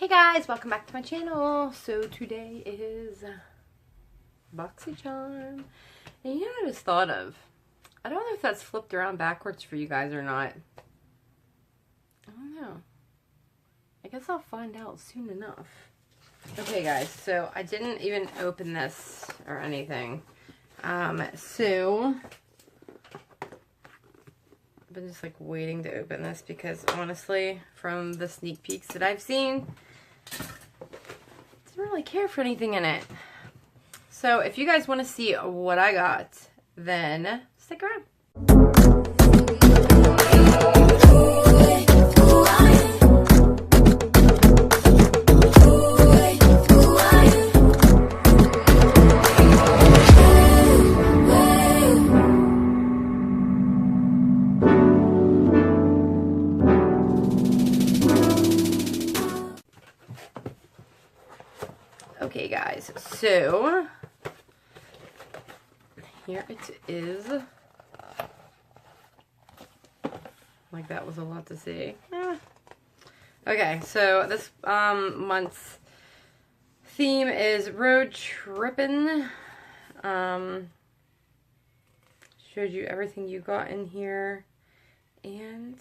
Hey guys, welcome back to my channel. So today is BoxyCharm. And you know what I just thought of? I don't know if that's flipped around backwards for you guys or not. I don't know. I guess I'll find out soon enough. Okay guys, so I didn't even open this or anything. So I've been just like waiting to open this because honestly, from the sneak peeks that I've seen, didn't really care for anything in it. So if you guys want to see what I got, then stick around. Okay guys, so here it is. Like that was a lot to see. Okay, so this month's theme is road tripping. Showed you everything you got in here. And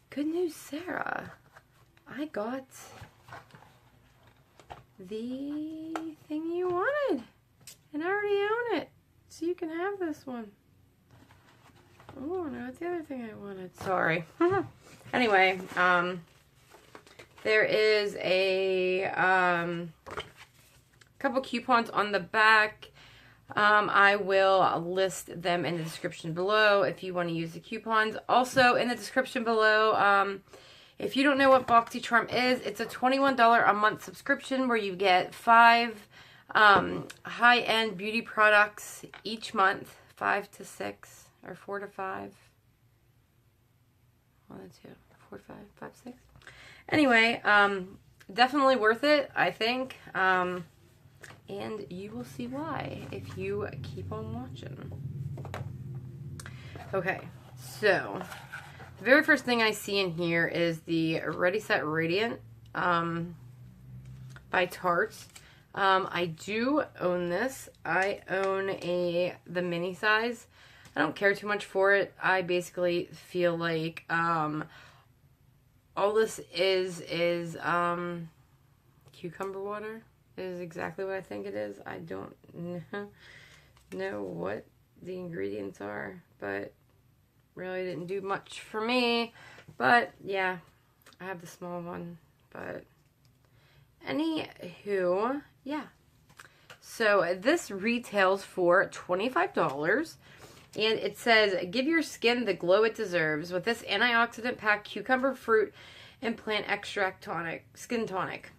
good news, Sarah. I got the thing you wanted, and I already own it, so you can have this one. Oh no, it's the other thing I wanted. Sorry. Anyway, there is a couple coupons on the back. I will list them in the description below if you want to use the coupons. Also in the description below, if you don't know what BoxyCharm is, it's a $21 a month subscription where you get 5 high-end beauty products each month. 5 to 6 or 4 to 5. 1 and 2, 4 to 5, 5 to 6. Anyway, definitely worth it, I think. And you will see why if you keep on watching. Okay, so the very first thing I see in here is the Ready Set Radiant by Tarte. I do own this. I own the mini size. I don't care too much for it. I basically feel like all this is cucumber water. Is exactly what I think it is. I don't know what the ingredients are, but really didn't do much for me. But yeah, I have the small one. But anywho, yeah. So this retails for $25. And it says, give your skin the glow it deserves with this antioxidant-packed cucumber fruit and plant extract tonic, skin tonic.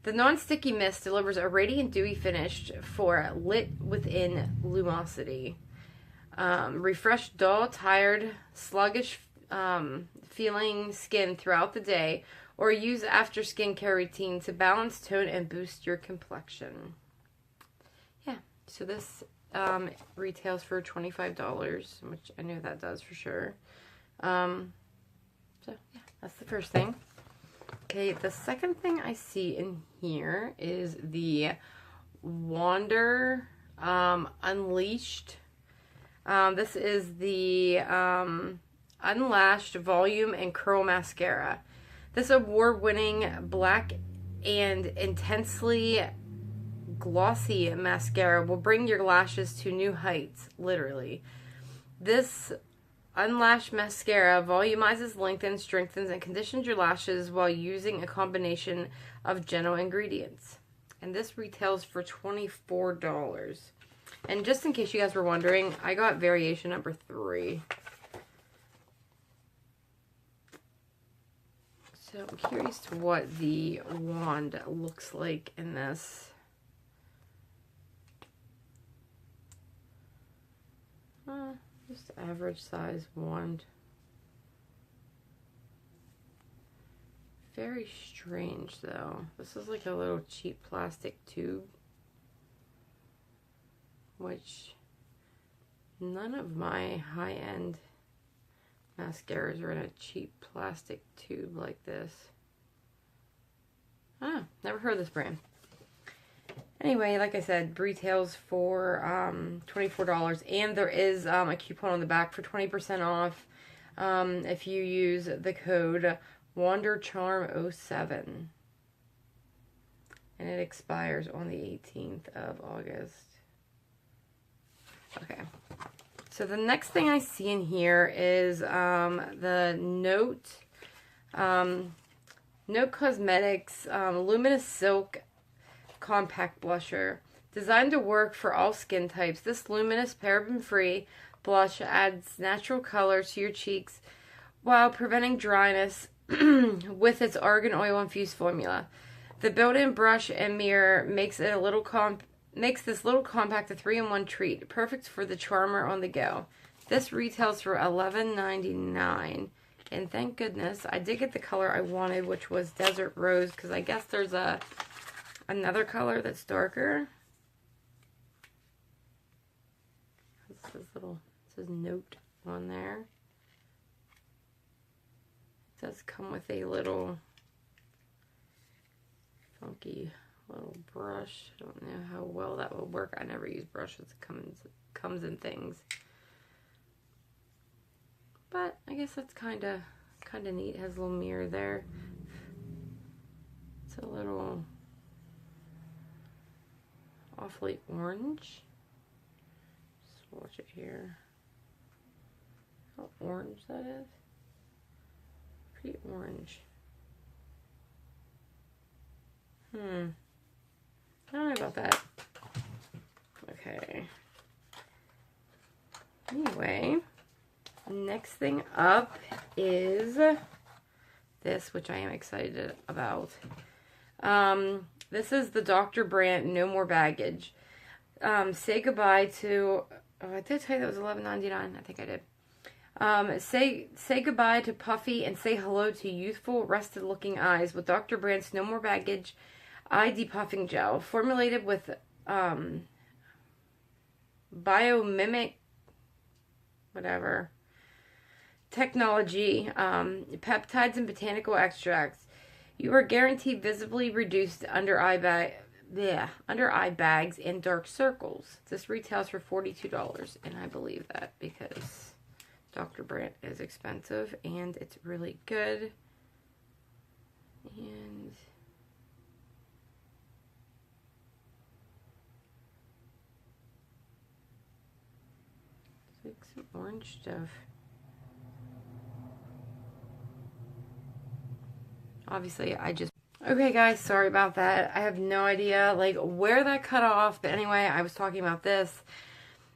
The non-sticky mist delivers a radiant, dewy finish for lit within lumosity. Refresh dull, tired, sluggish feeling skin throughout the day, or use after skincare routine to balance tone and boost your complexion. Yeah, so this retails for $25, which I know that does for sure. So yeah, that's the first thing. Okay, the second thing I see in here is the Wander Unleashed. This is the Unlashed Volume and Curl Mascara. This award-winning black and intensely glossy mascara will bring your lashes to new heights, literally. This Unlashed mascara volumizes, lengthens, strengthens, and conditions your lashes while using a combination of gentle ingredients. And this retails for $24. And just in case you guys were wondering, I got variation number 3. So I'm curious to what the wand looks like in this. Just average size wand. Very strange though. This is like a little cheap plastic tube, which none of my high-end mascaras are in a cheap plastic tube like this. Ah, never heard of this brand. Anyway, like I said, retails for $24, and there is a coupon on the back for 20% off if you use the code WanderCharm07. And it expires on the 18th of August. Okay. So the next thing I see in here is the Note Cosmetics Luminous Silk Compact Blusher. Designed to work for all skin types, this luminous paraben-free blush adds natural color to your cheeks while preventing dryness with its argan oil infused formula. The built-in brush and mirror makes this little compact a 3-in-1 treat, perfect for the charmer on the go. This retails for $11.99, and thank goodness I did get the color I wanted, which was Desert Rose, because I guess there's another color that's darker. It says Note on there. It does come with a little funky little brush. I don't know how well that will work. I never use brushes. It comes in things. But I guess that's kind of neat. It has a little mirror there. It's a little awfully orange. Swatch it here. How orange that is. Pretty orange. I don't know about that. Okay. Anyway, next thing up is this, which I am excited about. This is the Dr. Brandt No More Baggage. Say goodbye to... Oh, I did tell you that was $11.99. I think I did. Say goodbye to puffy and say hello to youthful, rested-looking eyes with Dr. Brandt's No More Baggage Eye Depuffing Gel, formulated with biomimic, technology, peptides and botanical extracts. You are guaranteed visibly reduced under eye bags and dark circles. This retails for $42, and I believe that because Dr. Brandt is expensive and it's really good. And like some orange stuff. Obviously, okay guys, sorry about that. I have no idea like where that cut off, but anyway, I was talking about this.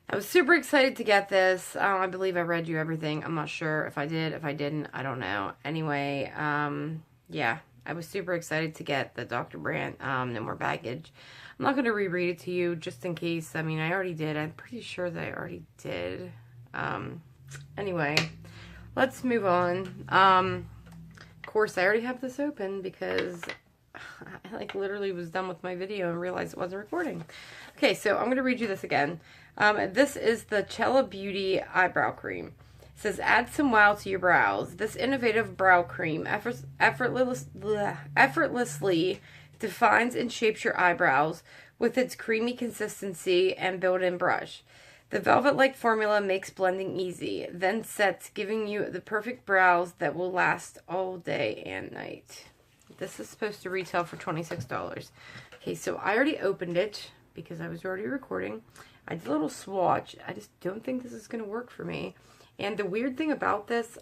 I was super excited to get this. I believe I read you everything. I'm not sure if I did, if I didn't, I don't know. Anyway, yeah, I was super excited to get the Dr. Brandt No More Baggage. I'm not going to reread it to you just in case. I mean, I already did. I'm pretty sure that I already did. Anyway, let's move on. Of course, I already have this open because I like literally was done with my video and realized it wasn't recording. Okay, so I'm going to read you this again. This is the Cella Beauty Eyebrow Cream. It says, add some wow to your brows. This innovative brow cream effortlessly defines and shapes your eyebrows with its creamy consistency and built-in brush. The velvet-like formula makes blending easy, then sets, giving you the perfect brows that will last all day and night. This is supposed to retail for $26. Okay, so I already opened it because I was already recording. I did a little swatch. I just don't think this is going to work for me. And the weird thing about this,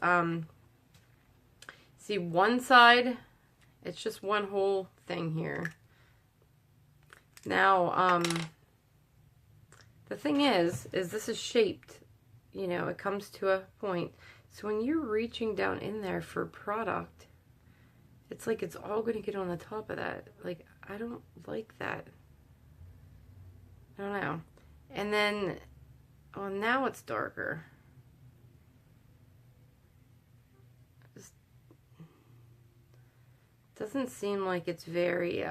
see one side, it's just one whole thing here. Now, the thing is this is shaped, you know, it comes to a point. So when you're reaching down in there for product, it's like it's all going to get on the top of that. Like, I don't like that. I don't know. And then, well, now it's darker. Just doesn't seem like it's very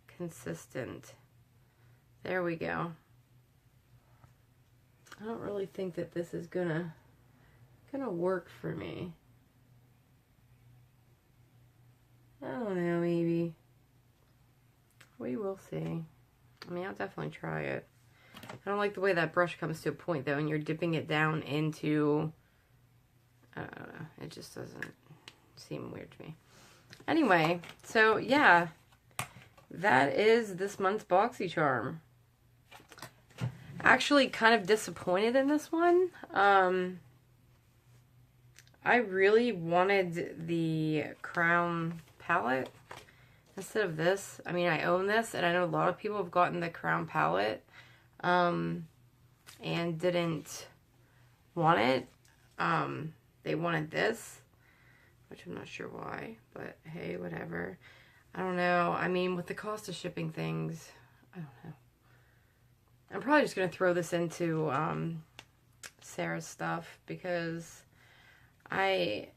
consistent. There we go. I don't really think that this is gonna work for me. I don't know, maybe. We will see. I mean, I'll definitely try it. I don't like the way that brush comes to a point, though, and you're dipping it down into... I don't know. It just doesn't seem weird to me. Anyway, so, yeah. That is this month's BoxyCharm. Actually, kind of disappointed in this one. I really wanted the Crown palette instead of this. I mean, I own this, and I know a lot of people have gotten the Crown palette and didn't want it. They wanted this, which I'm not sure why, but hey, whatever. I don't know. I mean, with the cost of shipping things, I don't know. I'm probably just going to throw this into Sarah's stuff because I'm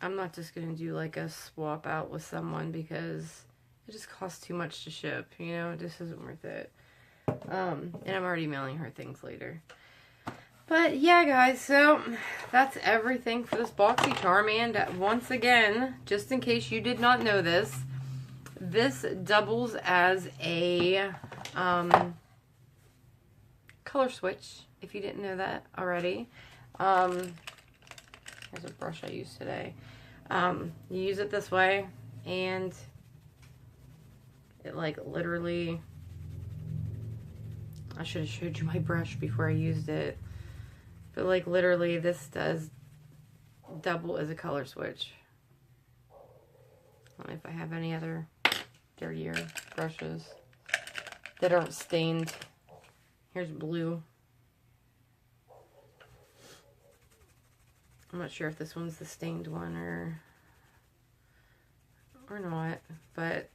not just going to do like a swap out with someone because it just costs too much to ship, you know, it just isn't worth it. And I'm already mailing her things later. But yeah, guys, so that's everything for this BoxyCharm. And once again, just in case you did not know this, this doubles as a color switch, if you didn't know that already. Here's a brush I used today. You use it this way, and it like literally, I should have showed you my brush before I used it, but like literally this does double as a color switch. I don't know if I have any other dirtier brushes that aren't stained. Here's blue. I'm not sure if this one's the stained one or not, but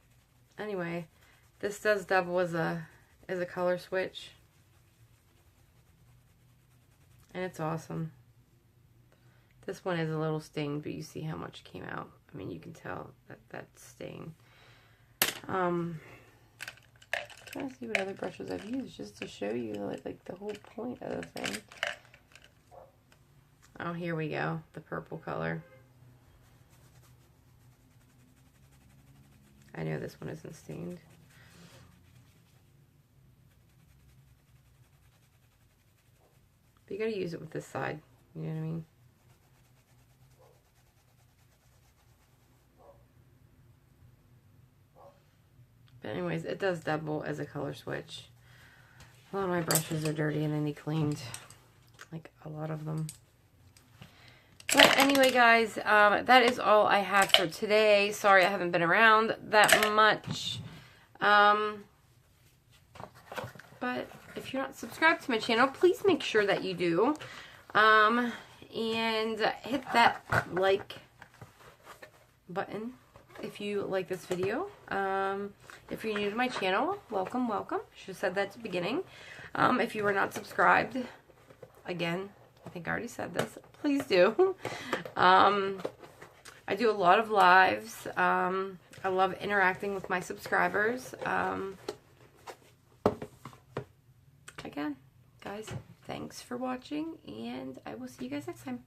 anyway, this does double as a color switch, and it's awesome. This one is a little stained, but you see how much came out. I mean, you can tell that that's stained. Trying to see what other brushes I've used just to show you like the whole point of the thing. Oh, here we go. The purple color. I know this one isn't stained. But you gotta use it with this side. You know what I mean? But anyways, it does double as a color switch. A lot of my brushes are dirty and I need cleaned. Like a lot of them. But anyway, guys, that is all I have for today. Sorry I haven't been around that much. But if you're not subscribed to my channel, please make sure that you do. And hit that like button if you like this video. If you're new to my channel, welcome, welcome. Should have said that at the beginning. If you are not subscribed, again, I think I already said this, please do. I do a lot of lives. I love interacting with my subscribers. Again, guys, thanks for watching, and I will see you guys next time.